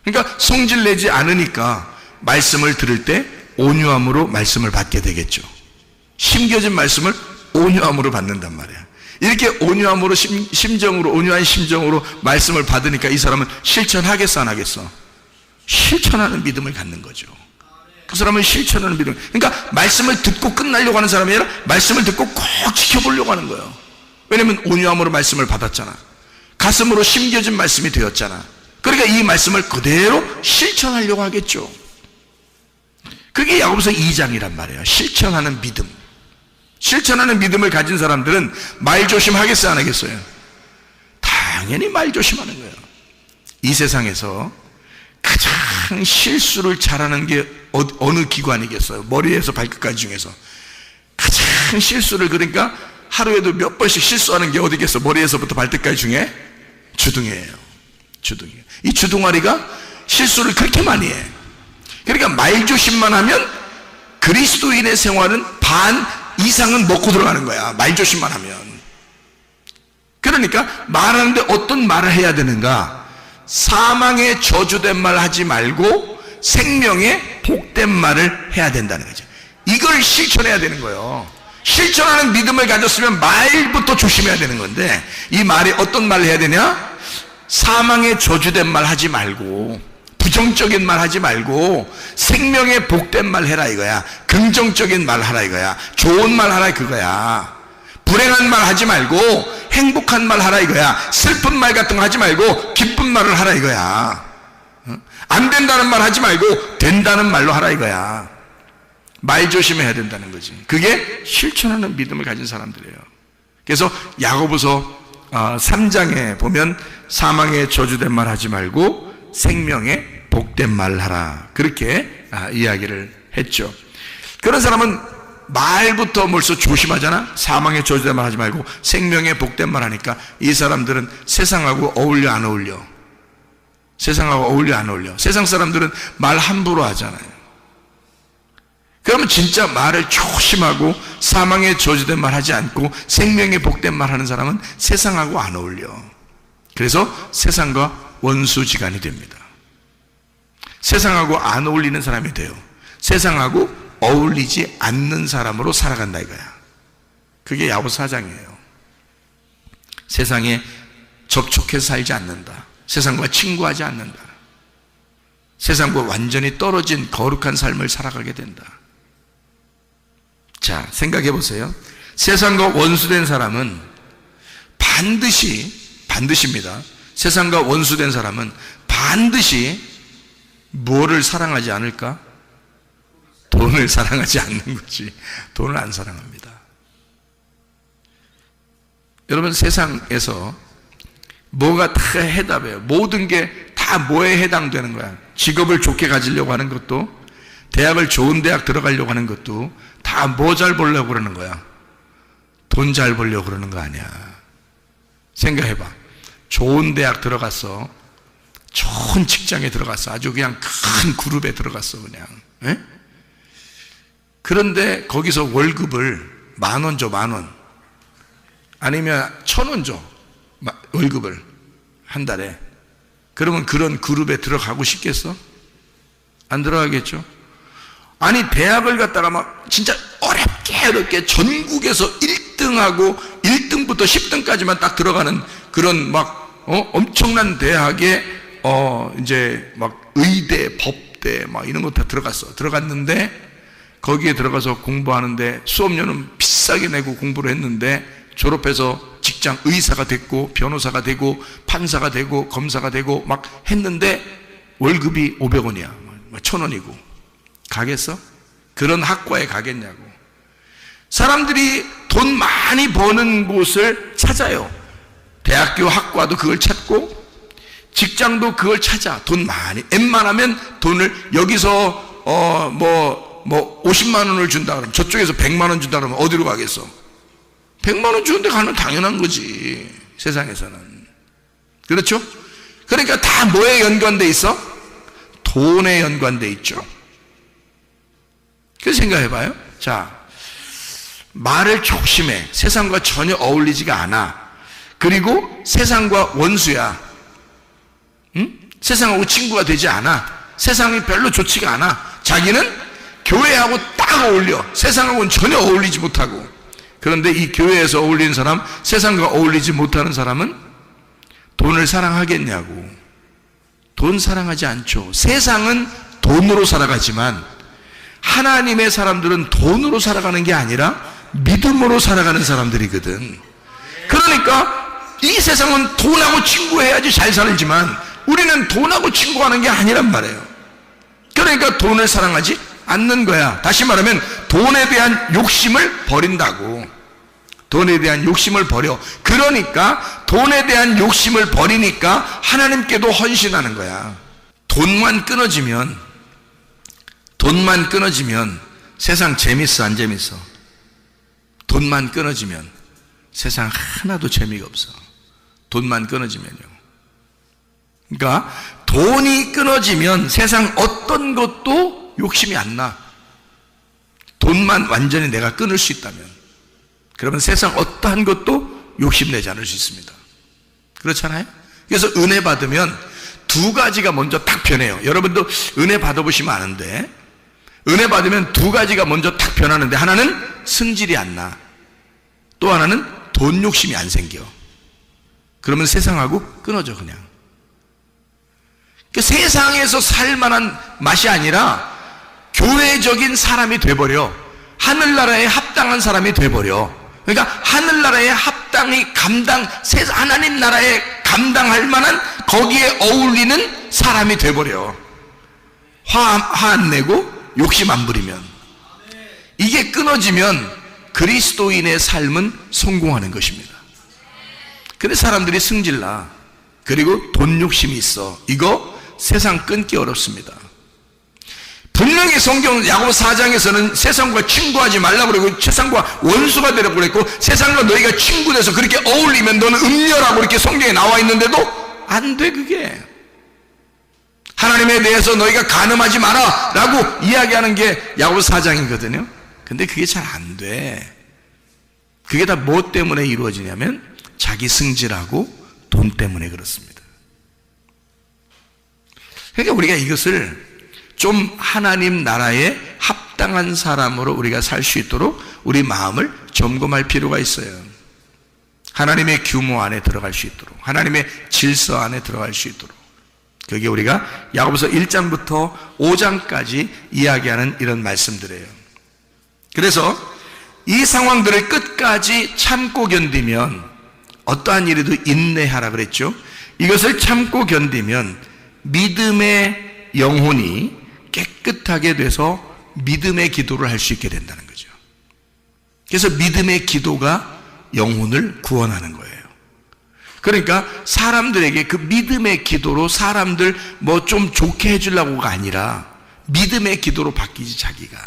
그러니까 성질내지 않으니까 말씀을 들을 때 온유함으로 말씀을 받게 되겠죠. 심겨진 말씀을 온유함으로 받는단 말이야. 이렇게 온유함으로, 심정으로, 온유한 심정으로 말씀을 받으니까 이 사람은 실천하겠어 안 하겠어? 실천하는 믿음을 갖는 거죠. 그 사람은 실천하는 믿음. 그러니까 말씀을 듣고 끝나려고 하는 사람이 아니라 말씀을 듣고 꼭 지켜보려고 하는 거예요. 왜냐면 온유함으로 말씀을 받았잖아. 가슴으로 심겨진 말씀이 되었잖아. 그러니까 이 말씀을 그대로 실천하려고 하겠죠. 그게 야고보서 2장이란 말이에요. 실천하는 믿음. 실천하는 믿음을 가진 사람들은 말 조심하겠어요 안 하겠어요? 당연히 말 조심하는 거예요. 이 세상에서 가장 실수를 잘하는 게 어느 기관이겠어요? 머리에서 발끝까지 중에서 가장 실수를, 그러니까 하루에도 몇 번씩 실수하는 게 어디겠어? 머리에서부터 발끝까지 중에 주둥이에요. 주둥이. 이 주둥아리가 실수를 그렇게 많이 해. 그러니까 말 조심만 하면 그리스도인의 생활은 반 이상은 먹고 들어가는 거야. 말 조심만 하면. 그러니까 말하는데 어떤 말을 해야 되는가? 사망의 저주된 말 하지 말고 생명의 복된 말을 해야 된다는 거죠. 이걸 실천해야 되는 거예요. 실천하는 믿음을 가졌으면 말부터 조심해야 되는 건데, 이 말이 어떤 말을 해야 되냐? 사망의 저주된 말 하지 말고, 부정적인 말 하지 말고 생명의 복된 말 해라 이거야. 긍정적인 말 하라 이거야. 좋은 말 하라 그거야. 불행한 말 하지 말고 행복한 말 하라 이거야. 슬픈 말 같은 거 하지 말고 기쁜 말을 하라 이거야. 안 된다는 말 하지 말고 된다는 말로 하라 이거야. 말 조심해야 된다는 거지. 그게 실천하는 믿음을 가진 사람들이에요. 그래서 야고보서 3장에 보면 사망의 저주된 말 하지 말고 생명의 복된 말을 하라. 그렇게 이야기를 했죠. 그런 사람은 말부터 벌써 조심하잖아. 사망의 저주된 말 하지 말고 생명의 복된 말 하니까 이 사람들은 세상하고 어울려 안 어울려? 세상하고 어울려 안 어울려? 세상 사람들은 말 함부로 하잖아요. 그러면 진짜 말을 조심하고 사망의 저주된 말 하지 않고 생명의 복된 말 하는 사람은 세상하고 안 어울려. 그래서 세상과 원수지간이 됩니다. 세상하고 안 어울리는 사람이 돼요. 세상하고 어울리지 않는 사람으로 살아간다 이거야. 그게 야고보서 4장이에요. 세상에 접촉해서 살지 않는다. 세상과 친구하지 않는다. 세상과 완전히 떨어진 거룩한 삶을 살아가게 된다. 자, 생각해 보세요. 세상과 원수된 사람은 반드시입니다. 세상과 원수된 사람은 반드시 뭐를 사랑하지 않을까? 돈을 사랑하지 않는 거지. 돈을 안 사랑합니다. 여러분, 세상에서 뭐가 다 해답이에요. 모든 게 다 뭐에 해당되는 거야. 직업을 좋게 가지려고 하는 것도, 대학을 좋은 대학 들어가려고 하는 것도 다 뭐 잘 벌려고 그러는 거야? 돈 잘 벌려고 그러는 거 아니야. 생각해봐. 좋은 대학 들어갔어. 좋은 직장에 들어갔어. 아주 그냥 큰 그룹에 들어갔어 그냥. 에? 그런데 거기서 월급을 10,000원 줘. 10,000원. 아니면 1,000원 줘. 월급을 한 달에. 그러면 그런 그룹에 들어가고 싶겠어? 안 들어가겠죠? 아니, 대학을 갔다가 막 진짜 어렵게 전국에서 1등하고 1등부터 10등까지만 딱 들어가는 그런 막 엄청난 대학에 이제 막 의대, 법대 막 이런 거 다 들어갔는데 거기에 들어가서 공부하는데 수업료는 비싸게 내고 공부를 했는데 졸업해서 직장 의사가 됐고 변호사가 되고 판사가 되고 검사가 되고 막 했는데 월급이 500원이야. 1,000원이고. 가겠어? 그런 학과에 가겠냐고. 사람들이 돈 많이 버는 곳을 찾아요. 대학교 학과도 그걸 찾고 직장도 그걸 찾아. 돈 많이. 웬만하면 돈을 여기서 50만 원을 준다 그러면 저쪽에서 100만 원 준다 그러면 어디로 가겠어? 100만 원 주는데 가면 당연한 거지. 세상에서는. 그렇죠? 그러니까 다 뭐에 연관돼 있어? 돈에 연관돼 있죠. 그래서 생각해봐요. 자, 말을 조심해. 세상과 전혀 어울리지가 않아. 그리고 세상과 원수야. 응? 세상하고 친구가 되지 않아. 세상이 별로 좋지가 않아. 자기는 교회하고 딱 어울려. 세상하고는 전혀 어울리지 못하고. 그런데 이 교회에서 어울리는 사람, 세상과 어울리지 못하는 사람은 돈을 사랑하겠냐고. 돈 사랑하지 않죠. 세상은 돈으로 살아가지만 하나님의 사람들은 돈으로 살아가는 게 아니라 믿음으로 살아가는 사람들이거든. 그러니까 이 세상은 돈하고 친구해야지 잘 살지만 우리는 돈하고 친구하는 게 아니란 말이에요. 그러니까 돈을 사랑하지 않는 거야. 다시 말하면 돈에 대한 욕심을 버린다고. 돈에 대한 욕심을 버려. 그러니까 돈에 대한 욕심을 버리니까 하나님께도 헌신하는 거야. 돈만 끊어지면 세상 재밌어 안 재밌어? 돈만 끊어지면 세상 하나도 재미가 없어. 돈만 끊어지면요. 그러니까 돈이 끊어지면 세상 어떤 것도 욕심이 안 나. 돈만 완전히 내가 끊을 수 있다면, 그러면 세상 어떠한 것도 욕심내지 않을 수 있습니다. 그렇잖아요? 그래서 은혜 받으면 두 가지가 먼저 딱 변해요. 여러분도 은혜 받아보시면 아는데, 은혜 받으면 두 가지가 먼저 딱 변하는데, 하나는 승질이 안 나. 또 하나는 돈 욕심이 안 생겨. 그러면 세상하고 끊어져 그냥. 그 세상에서 살만한 맛이 아니라 교회적인 사람이 돼버려. 하늘나라에 합당한 사람이 돼버려. 그러니까 하늘나라에 합당히 하나님 나라에 감당할 만한 거기에 어울리는 사람이 돼버려. 화 안 내고 욕심 안 부리면. 이게 끊어지면 그리스도인의 삶은 성공하는 것입니다. 근데 사람들이 승질나. 그리고 돈 욕심이 있어. 이거 세상 끊기 어렵습니다. 분명히 성경 야고보서 4장에서는 세상과 친구하지 말라고 그러고 세상과 원수가 되라고 그랬고, 세상과 너희가 친구 돼서 그렇게 어울리면 너는 음녀라고 이렇게 성경에 나와 있는데도 안 돼. 그게 하나님에 대해서 너희가 간음하지 마라 라고 이야기하는 게 야고보서 4장이거든요. 근데 그게 잘 안 돼. 그게 다 뭐 때문에 이루어지냐면 자기 승질하고 돈 때문에 그렇습니다. 그러니까 우리가 이것을 좀 하나님 나라에 합당한 사람으로 우리가 살 수 있도록 우리 마음을 점검할 필요가 있어요. 하나님의 규모 안에 들어갈 수 있도록, 하나님의 질서 안에 들어갈 수 있도록. 그게 우리가 야고보서 1장부터 5장까지 이야기하는 이런 말씀들이에요. 그래서 이 상황들을 끝까지 참고 견디면, 어떠한 일에도 인내하라 그랬죠. 이것을 참고 견디면 믿음의 영혼이 깨끗하게 돼서 믿음의 기도를 할 수 있게 된다는 거죠. 그래서 믿음의 기도가 영혼을 구원하는 거예요. 그러니까 사람들에게 그 믿음의 기도로 사람들 뭐 좀 좋게 해주려고가 아니라 믿음의 기도로 바뀌지, 자기가.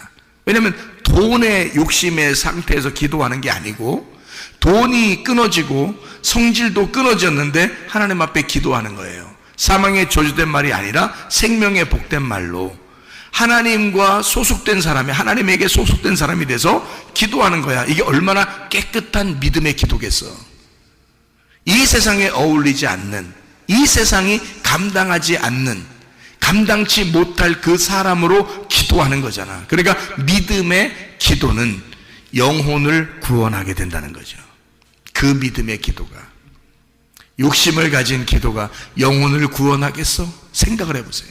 왜냐하면 돈의 욕심의 상태에서 기도하는 게 아니고, 돈이 끊어지고 성질도 끊어졌는데 하나님 앞에 기도하는 거예요. 사망의 저주된 말이 아니라 생명의 복된 말로 하나님과 소속된 사람이, 하나님에게 소속된 사람이 돼서 기도하는 거야. 이게 얼마나 깨끗한 믿음의 기도겠어. 이 세상에 어울리지 않는, 이 세상이 감당하지 않는, 감당치 못할 그 사람으로 기도하는 거잖아. 그러니까 믿음의 기도는 영혼을 구원하게 된다는 거죠. 그 믿음의 기도가. 욕심을 가진 기도가 영혼을 구원하겠어? 생각을 해보세요.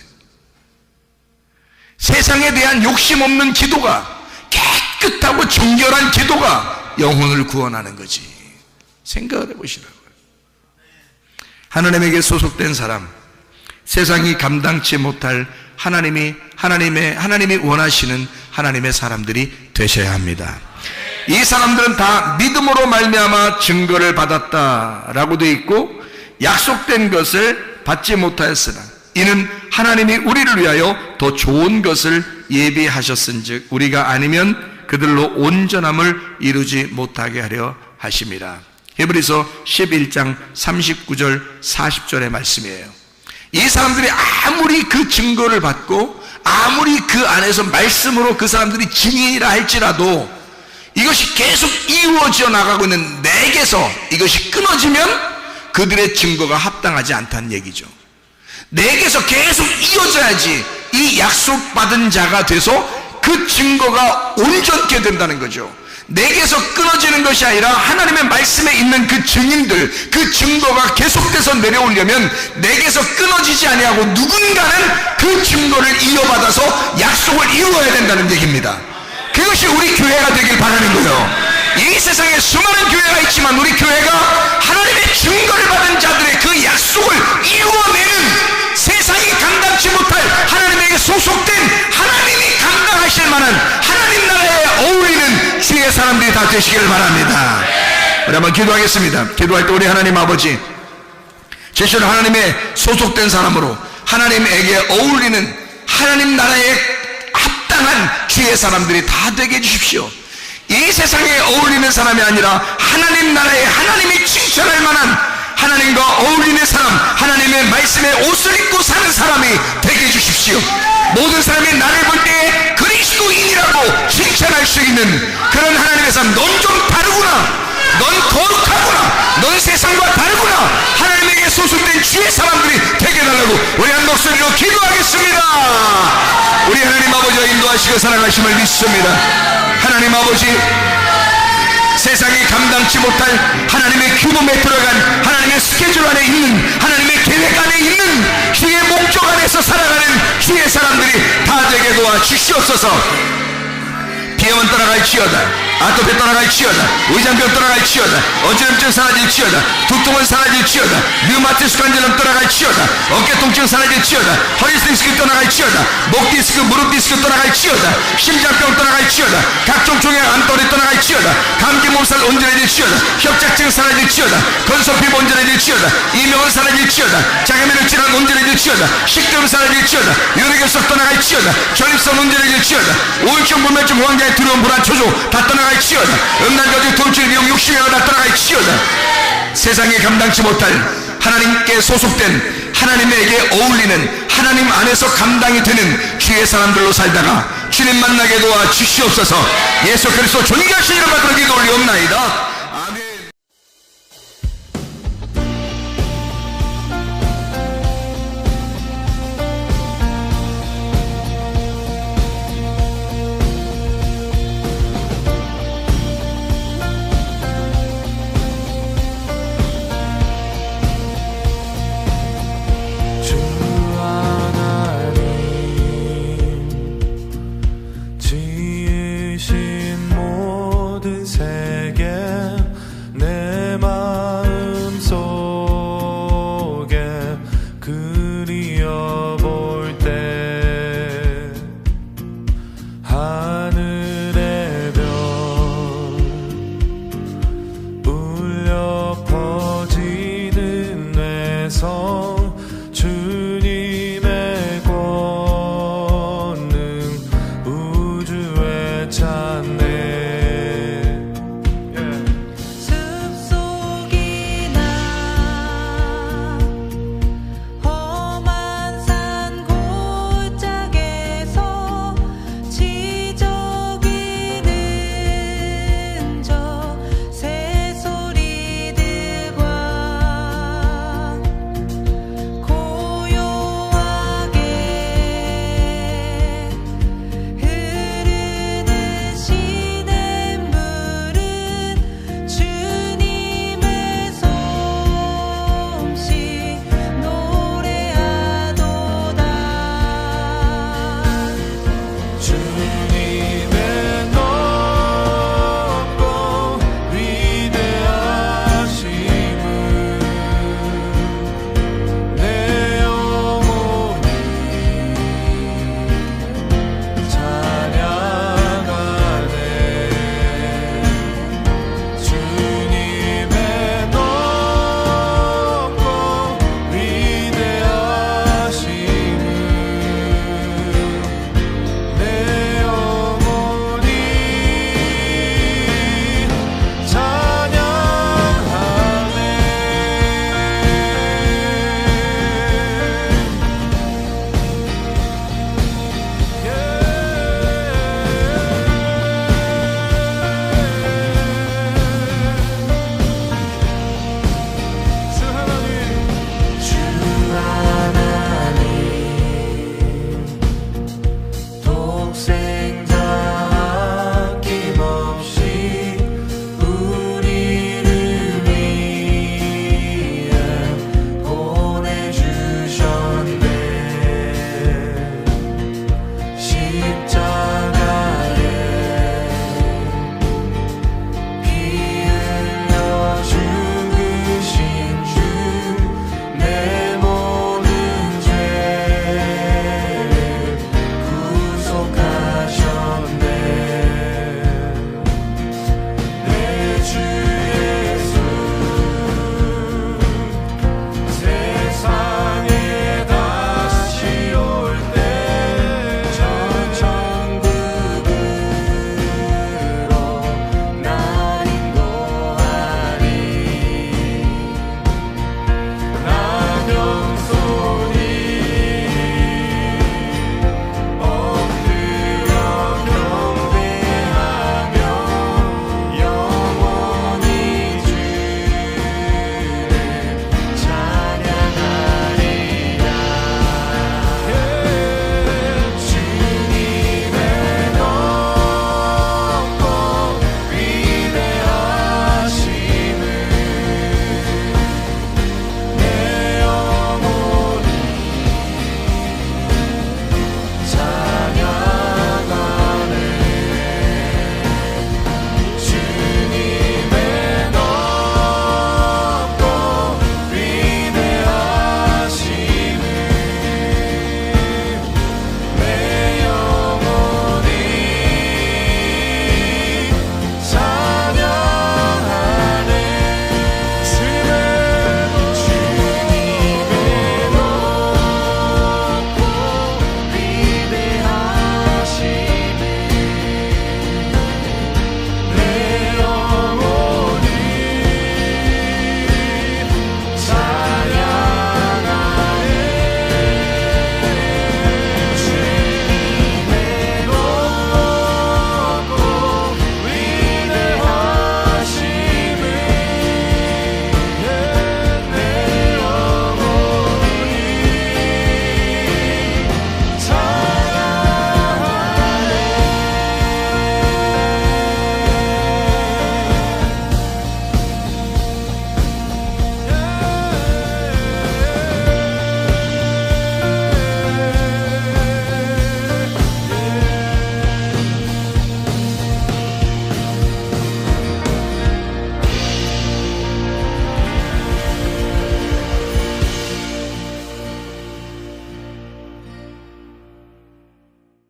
세상에 대한 욕심 없는 기도가, 깨끗하고 정결한 기도가 영혼을 구원하는 거지. 생각을 해보시라고요. 하나님에게 소속된 사람, 세상이 감당치 못할 하나님이 원하시는 하나님의 사람들이 되셔야 합니다. 이 사람들은 다 믿음으로 말미암아 증거를 받았다라고 되어 있고, 약속된 것을 받지 못하였으나 이는 하나님이 우리를 위하여 더 좋은 것을 예비하셨은즉 우리가 아니면 그들로 온전함을 이루지 못하게 하려 하심이라. 히브리서 11장 39절 40절의 말씀이에요. 이 사람들이 아무리 그 증거를 받고 아무리 그 안에서 말씀으로 그 사람들이 증인이라 할지라도 이것이 계속 이루어져 나가고 있는 내게서 이것이 끊어지면 그들의 증거가 합당하지 않다는 얘기죠. 내게서 계속 이어져야지 이 약속받은 자가 돼서 그 증거가 온전케 된다는 거죠. 내게서 끊어지는 것이 아니라 하나님의 말씀에 있는 그 증인들, 그 증거가 계속돼서 내려오려면 내게서 끊어지지 아니하고 누군가는 그 증거를 이어받아서 약속을 이루어야 된다는 얘기입니다. 그것이 우리 교회가 되길 바라는 거예요. 이 세상에 수많은 교회가 있지만 우리 교회가 하나님의 증거를 받은 자들의 그 약속을 이루어내는, 세상이 감당치 못할 하나님에게 소속된, 하나님이 감당하실 만한 하나님 나라에 어울리는 주의 사람들이 다 되시기를 바랍니다. 우리 한번 기도하겠습니다. 기도할 때 우리 하나님 아버지, 제시로 하나님의 소속된 사람으로 하나님에게 어울리는 하나님 나라에 합당한 주의 사람들이 다 되게 해주십시오. 이 세상에 어울리는 사람이 아니라 하나님 나라에 하나님이 칭찬할 만한, 하나님과 어울리는 사람, 하나님의 말씀에 옷을 입고 사는 사람이 되게 해주십시오. 모든 사람이 나를 볼 때 그리스도인이라고 칭찬할 수 있는 그런 하나님의 사람. 넌 좀 다르구나, 넌 거룩하구나, 넌 세상과 다르구나, 하나님에게 소속된 주의 사람들이 되게 해달라고 우리 한 목소리로 기도하겠습니다. 우리 하나님 아버지가 인도하시고 사랑하심을 믿습니다. 하나님 아버지, 세상이 감당치 못할 하나님의 규범에 들어간, 하나님의 스케줄 안에 있는, 하나님의 계획 안에 있는, 주의 목적 안에서 살아가는 주의 사람들이 다 되게 도와 주시옵소서. 비염은 떠나갈지어다. 아토피 떠나갈지어다. 의장병 떠나갈지어다. 어지럼증 사라질지어다. 두통은 사라질지어다. 류마티스 관절염 떠나갈지어다. 어깨 통증 사라질지어다. 허리 디스크 떠나갈지어다. 목 디스크, 무릎 디스크 떠나갈지어다. 심장병 떠나갈지어다. 각종 종양 암돌이 떠나갈지어다. 감기 몸살 온전해질지어다. 협착증 사라질지어다. 건소피부 온전해질지어다. 이명은 사라질지어다. 장애면역 질환 온전해질지어다. 식도염 사라질지어다. 유리결석 떠나갈지어다. 전립선 온전해질지어다. 우울증, 불면증, 호황장애, 두려움, 불안, 초조 다 떠나갈지어다. 음란거짓, 통증, 미용, 욕심이 다 떠나갈지어다. 세상에 감당치 못할 하나님께 소속된, 하나님에게 어울리는, 하나님 안에서 감당이 되는 주의 사람들로 살다가 주님 만나게 도와 주시옵소서. 예수 그리스도 존귀하신 이름 받들어 기도 올리옵나이다. 아멘. 주 하나님 지으신 모든 세계 내 마음 속에 그리어볼 때 하늘의 별 울려 퍼지는 내 성